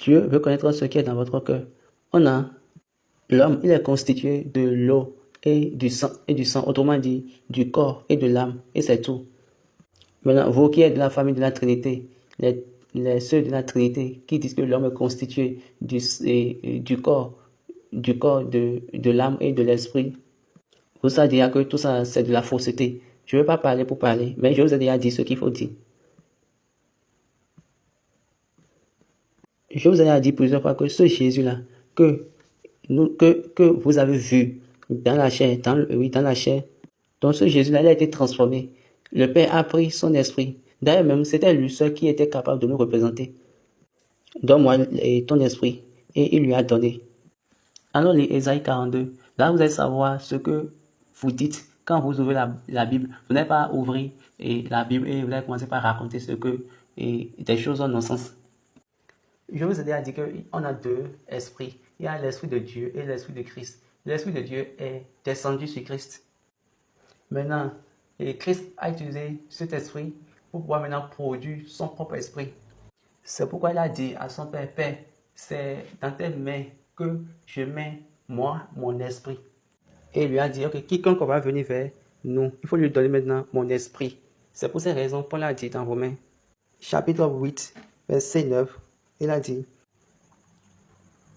Dieu veut connaître ce qui est dans votre cœur. L'homme, il est constitué de l'eau et du sang, autrement dit, du corps et de l'âme, et c'est tout. Maintenant, vous qui êtes de la famille de la Trinité, les ceux de la Trinité qui disent que l'homme est constitué du corps, de l'âme et de l'esprit, vous savez déjà que tout ça, c'est de la fausseté. Je ne veux pas parler pour parler, mais je vous ai déjà dit ce qu'il faut dire. Je vous ai déjà dit plusieurs fois que ce Jésus-là, que vous avez vu dans la chair, dans la chair, donc ce Jésus-là, il a été transformé. Le Père a pris son esprit. D'ailleurs même, c'était lui seul qui était capable de nous représenter. Donne-moi ton esprit. Et il lui a donné. Alors, les Ésaïe 42, là, vous allez savoir ce que vous dites quand vous ouvrez la Bible. Vous n'allez pas ouvrir la Bible et vous allez commencer par raconter des choses en non-sens. Je vous ai déjà dit qu'on a deux esprits. Il y a l'esprit de Dieu et l'esprit de Christ. L'esprit de Dieu est descendu sur Christ. Maintenant, Christ a utilisé cet esprit pour pouvoir maintenant produire son propre esprit. C'est pourquoi il a dit à son Père, Père, c'est dans tes mains que je mets moi, mon esprit. Et il lui a dit, ok, quiconque va venir vers nous, il faut lui donner maintenant mon esprit. C'est pour ces raisons Paul a dit dans Romains, chapitre 8, verset 9, il a dit,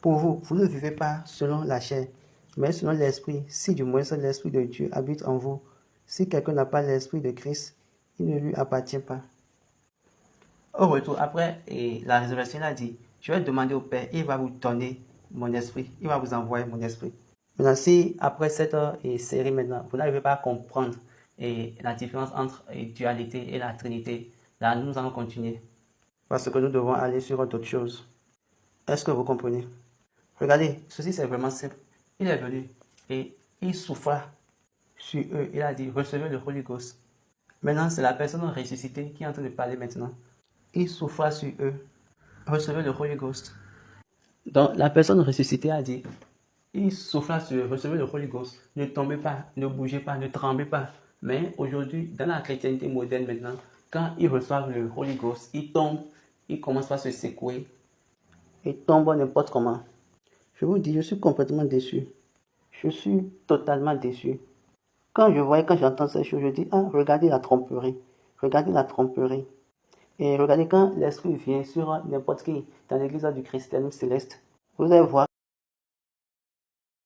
pour vous, vous ne vivez pas selon la chair, mais selon l'esprit, si du moins l'esprit de Dieu habite en vous. Si quelqu'un n'a pas l'esprit de Christ, il ne lui appartient pas. Au retour, après la résurrection, il a dit, je vais demander au Père, il va vous donner mon esprit, il va vous envoyer mon esprit. Maintenant, si après cette série maintenant, vous n'arrivez pas à comprendre la différence entre dualité et la Trinité, là, nous allons continuer. Parce que nous devons aller sur d'autres choses. Est-ce que vous comprenez? Regardez, ceci c'est vraiment simple. Il est venu et il souffla sur eux. Il a dit, recevez le Holy Ghost. Maintenant, c'est la personne ressuscitée qui est en train de parler maintenant. Il souffla sur eux. Recevez le Holy Ghost. Donc, la personne ressuscitée a dit, il souffla sur eux, recevez le Holy Ghost. Ne tombez pas, ne bougez pas, ne tremblez pas. Mais aujourd'hui, dans la chrétienté moderne maintenant, quand ils reçoivent le Holy Ghost, ils tombent, ils commencent à se secouer. Ils tombent n'importe comment. Je vous dis, je suis complètement déçu. Je suis totalement déçu. Quand j'entends ces choses, je dis, ah, regardez la tromperie. Regardez la tromperie. Et regardez quand l'esprit vient sur n'importe qui dans l'église du christianisme céleste, vous allez voir